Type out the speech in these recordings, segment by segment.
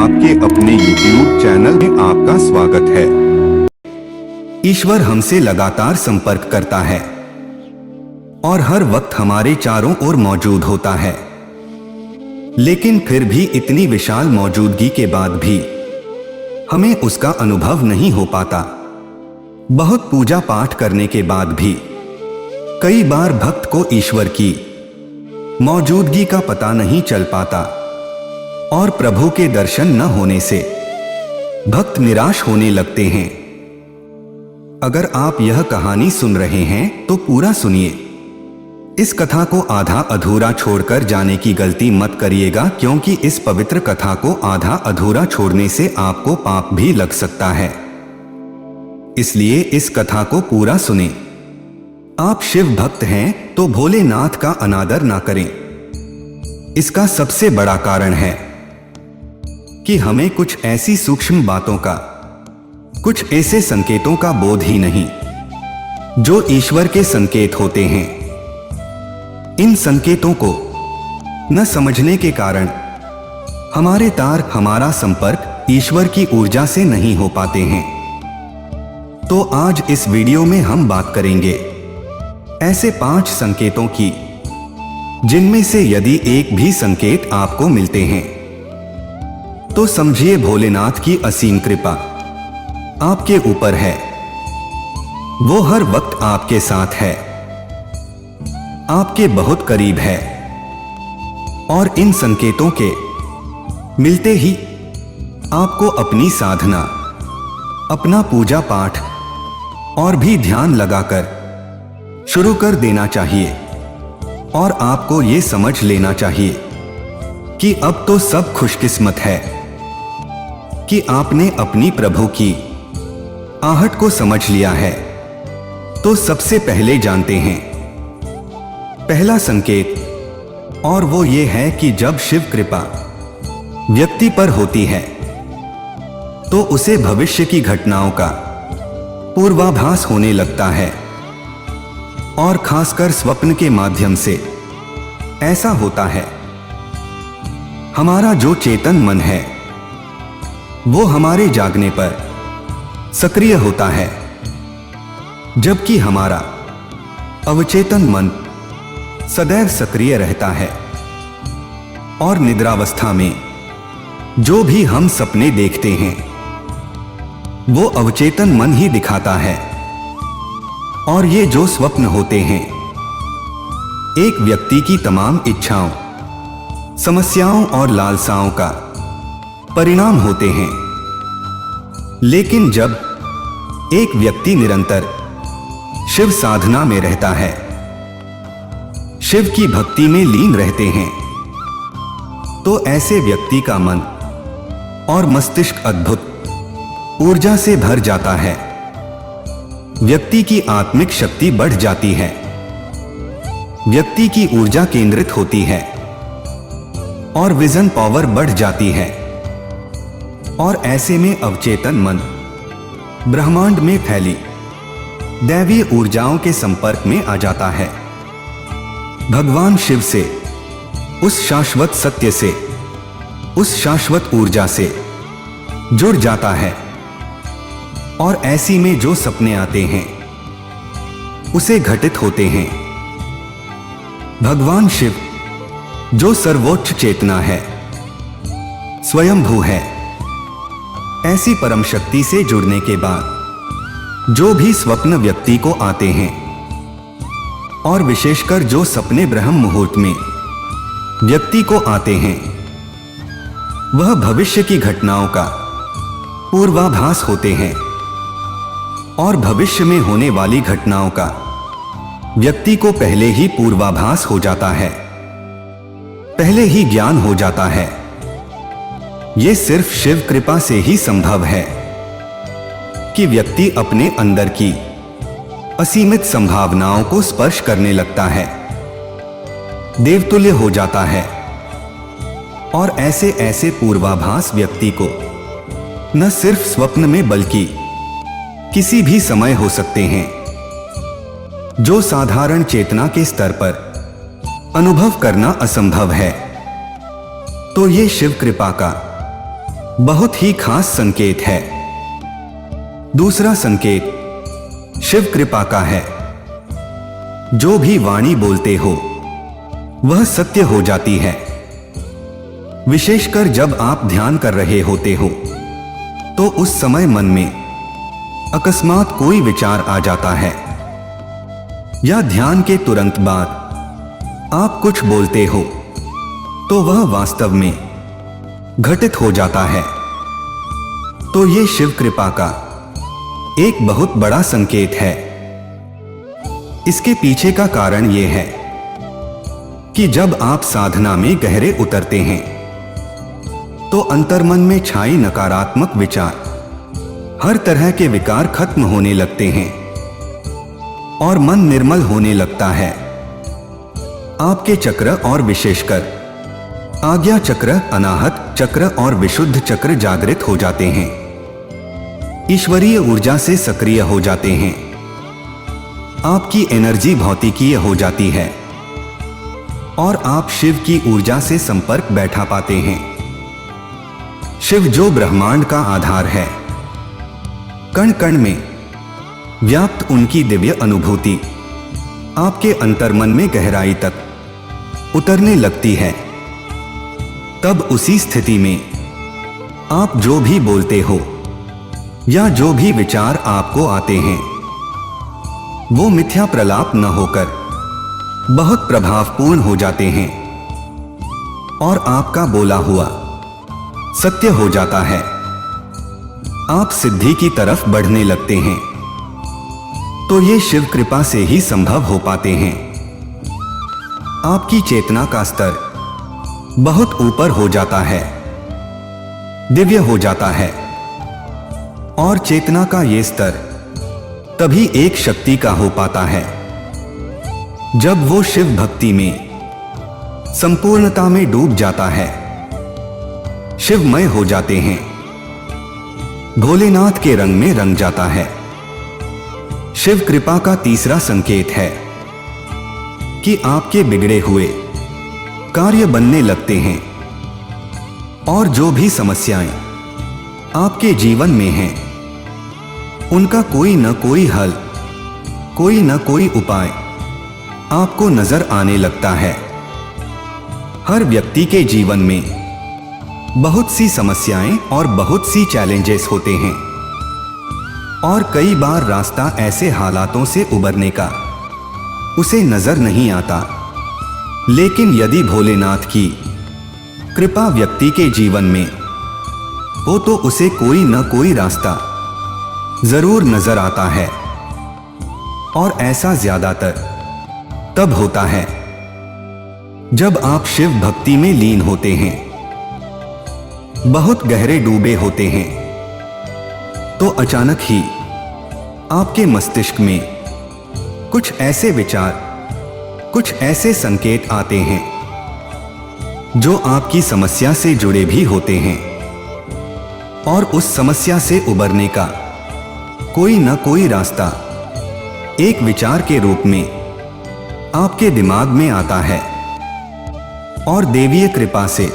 आपके अपने YouTube channel में आपका स्वागत है। ईश्वर हमसे लगातार संपर्क करता है और हर वक्त हमारे चारों ओर मौजूद होता है, लेकिन फिर भी इतनी विशाल मौजूदगी के बाद भी हमें उसका अनुभव नहीं हो पाता। बहुत पूजा पाठ करने के बाद भी कई बार भक्त को ईश्वर की मौजूदगी का पता नहीं चल पाता और प्रभु के दर्शन न होने से भक्त निराश होने लगते हैं। अगर आप यह कहानी सुन रहे हैं तो पूरा सुनिए। इस कथा को आधा अधूरा छोड़कर जाने की गलती मत करिएगा, क्योंकि इस पवित्र कथा को आधा अधूरा छोड़ने से आपको पाप भी लग सकता है। इसलिए इस कथा को पूरा सुनें। आप शिव भक्त हैं तो भोलेनाथ का अनादर ना करें। इसका सबसे बड़ा कारण है कि हमें कुछ ऐसी सूक्ष्म बातों का, कुछ ऐसे संकेतों का बोध ही नहीं जो ईश्वर के संकेत होते हैं। इन संकेतों को न समझने के कारण हमारे तार, हमारा संपर्क ईश्वर की ऊर्जा से नहीं हो पाते हैं। तो आज इस वीडियो में हम बात करेंगे ऐसे 5 संकेतों की, जिनमें से यदि एक भी संकेत आपको मिलते हैं तो समझिए भोलेनाथ की असीम कृपा आपके ऊपर है। वो हर वक्त आपके साथ है, आपके बहुत करीब है। और इन संकेतों के मिलते ही आपको अपनी साधना, अपना पूजा पाठ और भी ध्यान लगाकर शुरू कर देना चाहिए। और आपको ये समझ लेना चाहिए कि अब तो सब खुशकिस्मत है कि आपने अपनी प्रभु की आहट को समझ लिया है। तो सबसे पहले जानते हैं पहला संकेत, और वो ये है कि जब शिव कृपा व्यक्ति पर होती है तो उसे भविष्य की घटनाओं का पूर्वाभास होने लगता है। और खासकर स्वप्न के माध्यम से ऐसा होता है। हमारा जो चेतन मन है वो हमारे जागने पर सक्रिय होता है, जबकि हमारा अवचेतन मन सदैव सक्रिय रहता है। और निद्रावस्था में जो भी हम सपने देखते हैं वो अवचेतन मन ही दिखाता है। और ये जो स्वप्न होते हैं एक व्यक्ति की तमाम इच्छाओं, समस्याओं और लालसाओं का परिणाम होते हैं। लेकिन जब एक व्यक्ति निरंतर शिव साधना में रहता है, शिव की भक्ति में लीन रहते हैं, तो ऐसे व्यक्ति का मन और मस्तिष्क अद्भुत ऊर्जा से भर जाता है। व्यक्ति की आत्मिक शक्ति बढ़ जाती है, व्यक्ति की ऊर्जा केंद्रित होती है और विजन पावर बढ़ जाती है। और ऐसे में अवचेतन मन ब्रह्मांड में फैली दैवीय ऊर्जाओं के संपर्क में आ जाता है। भगवान शिव से, उस शाश्वत सत्य से, उस शाश्वत ऊर्जा से जुड़ जाता है। और ऐसी में जो सपने आते हैं उसे घटित होते हैं। भगवान शिव जो सर्वोच्च चेतना है, स्वयंभू है, ऐसी परम शक्ति से जुड़ने के बाद जो भी स्वप्न व्यक्ति को आते हैं, और विशेषकर जो सपने ब्रह्म मुहूर्त में व्यक्ति को आते हैं, वह भविष्य की घटनाओं का पूर्वाभास होते हैं। और भविष्य में होने वाली घटनाओं का व्यक्ति को पहले ही पूर्वाभास हो जाता है, पहले ही ज्ञान हो जाता है। यह सिर्फ शिव कृपा से ही संभव है कि व्यक्ति अपने अंदर की असीमित संभावनाओं को स्पर्श करने लगता है, देवतुल्य हो जाता है। और ऐसे ऐसे पूर्वाभास व्यक्ति को न सिर्फ स्वप्न में बल्कि किसी भी समय हो सकते हैं, जो साधारण चेतना के स्तर पर अनुभव करना असंभव है। तो ये शिव कृपा का बहुत ही खास संकेत है। दूसरा संकेत शिव कृपा का है। जो भी वाणी बोलते हो वह सत्य हो जाती है। विशेषकर जब आप ध्यान कर रहे होते हो तो उस समय मन में अकस्मात कोई विचार आ जाता है या ध्यान के तुरंत बाद आप कुछ बोलते हो तो वह वास्तव में घटित हो जाता है। तो ये शिव कृपा का एक बहुत बड़ा संकेत है। इसके पीछे का कारण यह है कि जब आप साधना में गहरे उतरते हैं तो अंतर्मन में छाई नकारात्मक विचार, हर तरह के विकार खत्म होने लगते हैं और मन निर्मल होने लगता है। आपके चक्र और विशेषकर आज्ञा चक्र, अनाहत चक्र और विशुद्ध चक्र जागृत हो जाते हैं, ईश्वरीय ऊर्जा से सक्रिय हो जाते हैं। आपकी एनर्जी भौतिकीय हो जाती है और आप शिव की ऊर्जा से संपर्क बैठा पाते हैं। शिव जो ब्रह्मांड का आधार है, कण कण में व्याप्त उनकी दिव्य अनुभूति आपके अंतर्मन में गहराई तक उतरने लगती है। तब उसी स्थिति में आप जो भी बोलते हो या जो भी विचार आपको आते हैं वो मिथ्या प्रलाप न होकर बहुत प्रभावपूर्ण हो जाते हैं और आपका बोला हुआ सत्य हो जाता है। आप सिद्धि की तरफ बढ़ने लगते हैं। तो ये शिव कृपा से ही संभव हो पाते हैं। आपकी चेतना का स्तर बहुत ऊपर हो जाता है, दिव्य हो जाता है और चेतना का ये स्तर तभी एक शक्ति का हो पाता है जब वो शिव भक्ति में संपूर्णता में डूब जाता है, शिवमय हो जाते हैं, भोलेनाथ के रंग में रंग जाता है। शिव कृपा का तीसरा संकेत है कि आपके बिगड़े हुए कार्य बनने लगते हैं और जो भी समस्याएं आपके जीवन में हैं उनका कोई न कोई हल, कोई न कोई उपाय आपको नजर आने लगता है। हर व्यक्ति के जीवन में बहुत सी समस्याएं और बहुत सी चैलेंजेस होते हैं और कई बार रास्ता ऐसे हालातों से उबरने का उसे नजर नहीं आता। लेकिन यदि भोलेनाथ की कृपा व्यक्ति के जीवन में हो तो उसे कोई न कोई रास्ता जरूर नजर आता है और ऐसा ज्यादातर तब होता है जब आप शिव भक्ति में लीन होते हैं, बहुत गहरे डूबे होते हैं, तो अचानक ही आपके मस्तिष्क में कुछ ऐसे विचार, कुछ ऐसे संकेत आते हैं जो आपकी समस्या से जुड़े भी होते हैं और उस समस्या से उबरने का कोई न कोई रास्ता एक विचार के रूप में आपके दिमाग में आता है और देवीय कृपा से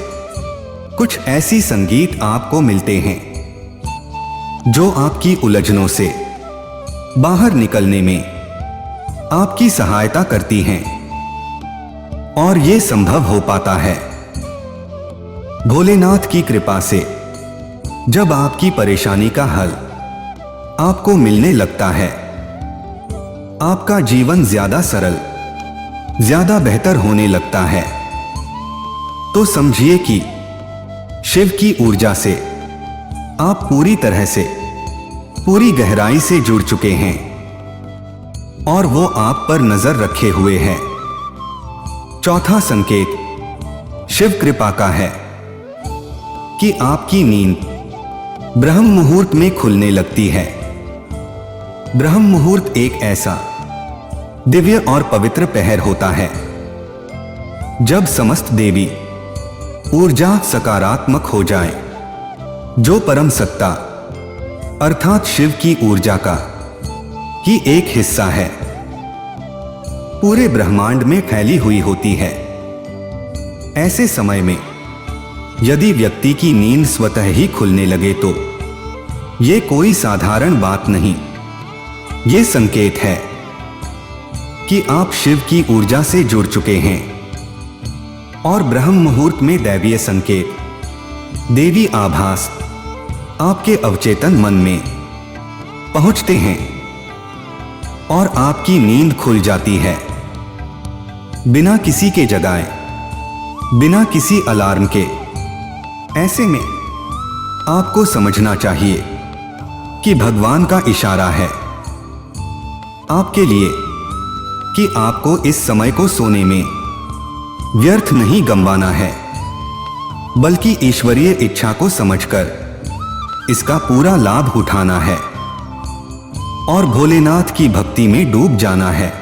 कुछ ऐसी संगीत आपको मिलते हैं जो आपकी उलझनों से बाहर निकलने में आपकी सहायता करती हैं और ये संभव हो पाता है भोलेनाथ की कृपा से। जब आपकी परेशानी का हल आपको मिलने लगता है, आपका जीवन ज्यादा सरल, ज्यादा बेहतर होने लगता है। तो समझिए कि शिव की ऊर्जा से आप पूरी तरह से, पूरी गहराई से जुड़ चुके हैं और वो आप पर नजर रखे हुए हैं। चौथा संकेत शिव कृपा का है कि आपकी नींद ब्रह्म मुहूर्त में खुलने लगती है। ब्रह्म मुहूर्त एक ऐसा दिव्य और पवित्र पहर होता है जब समस्त देवी ऊर्जा सकारात्मक हो जाए, जो परम सत्ता अर्थात शिव की ऊर्जा का ही एक हिस्सा है, पूरे ब्रह्मांड में फैली हुई होती है। ऐसे समय में यदि व्यक्ति की नींद स्वतः ही खुलने लगे तो ये कोई साधारण बात नहीं, ये संकेत है कि आप शिव की ऊर्जा से जुड़ चुके हैं और ब्रह्म मुहूर्त में दैवीय संकेत, देवी आभास आपके अवचेतन मन में पहुंचते हैं और आपकी नींद खुल जाती है बिना किसी के जगाए, बिना किसी अलार्म के। ऐसे में आपको समझना चाहिए कि भगवान का इशारा है आपके लिए कि आपको इस समय को सोने में व्यर्थ नहीं गंवाना है, बल्कि ईश्वरीय इच्छा को समझकर इसका पूरा लाभ उठाना है और भोलेनाथ की भक्ति में डूब जाना है।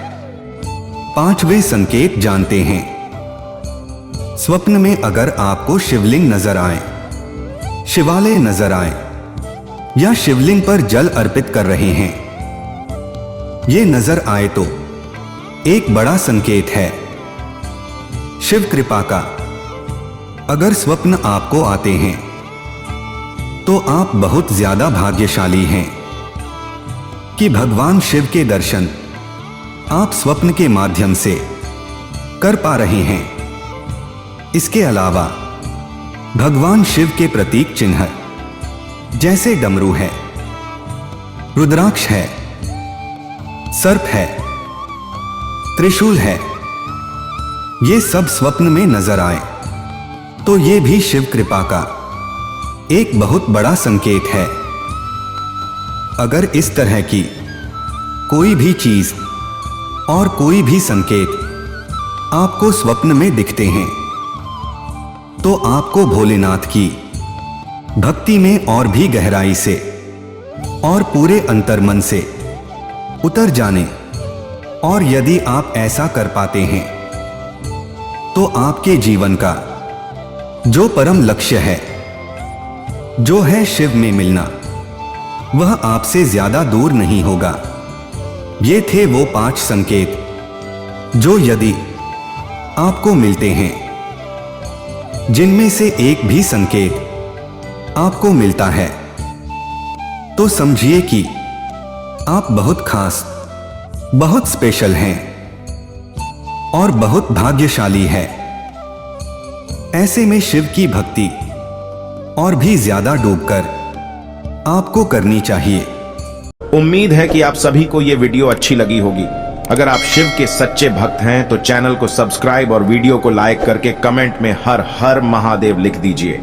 पांचवें संकेत जानते हैं। स्वप्न में अगर आपको शिवलिंग नजर आए, शिवालय नजर आए या शिवलिंग पर जल अर्पित कर रहे हैं, ये नजर आए तो एक बड़ा संकेत है शिव कृपा का। अगर स्वप्न आपको आते हैं तो आप बहुत ज्यादा भाग्यशाली हैं कि भगवान शिव के दर्शन आप स्वप्न के माध्यम से कर पा रहे हैं। इसके अलावा भगवान शिव के प्रतीक चिन्ह जैसे डमरू है, रुद्राक्ष है, सर्प है, त्रिशूल है, ये सब स्वप्न में नजर आए तो ये भी शिव कृपा का एक बहुत बड़ा संकेत है। अगर इस तरह की कोई भी चीज और कोई भी संकेत आपको स्वप्न में दिखते हैं तो आपको भोलेनाथ की भक्ति में और भी गहराई से और पूरे अंतर्मन से उतर जाने, और यदि आप ऐसा कर पाते हैं तो आपके जीवन का जो परम लक्ष्य है, जो है शिव में मिलना, वह आपसे ज्यादा दूर नहीं होगा। ये थे वो 5 संकेत जो यदि आपको मिलते हैं, जिनमें से एक भी संकेत आपको मिलता है, तो समझिए कि आप बहुत खास, बहुत स्पेशल हैं और बहुत भाग्यशाली है। ऐसे में शिव की भक्ति और भी ज्यादा डूबकर आपको करनी चाहिए। उम्मीद है कि आप सभी को ये वीडियो अच्छी लगी होगी। अगर आप शिव के सच्चे भक्त हैं तो चैनल को सब्सक्राइब और वीडियो को लाइक करके कमेंट में हर हर महादेव लिख दीजिए।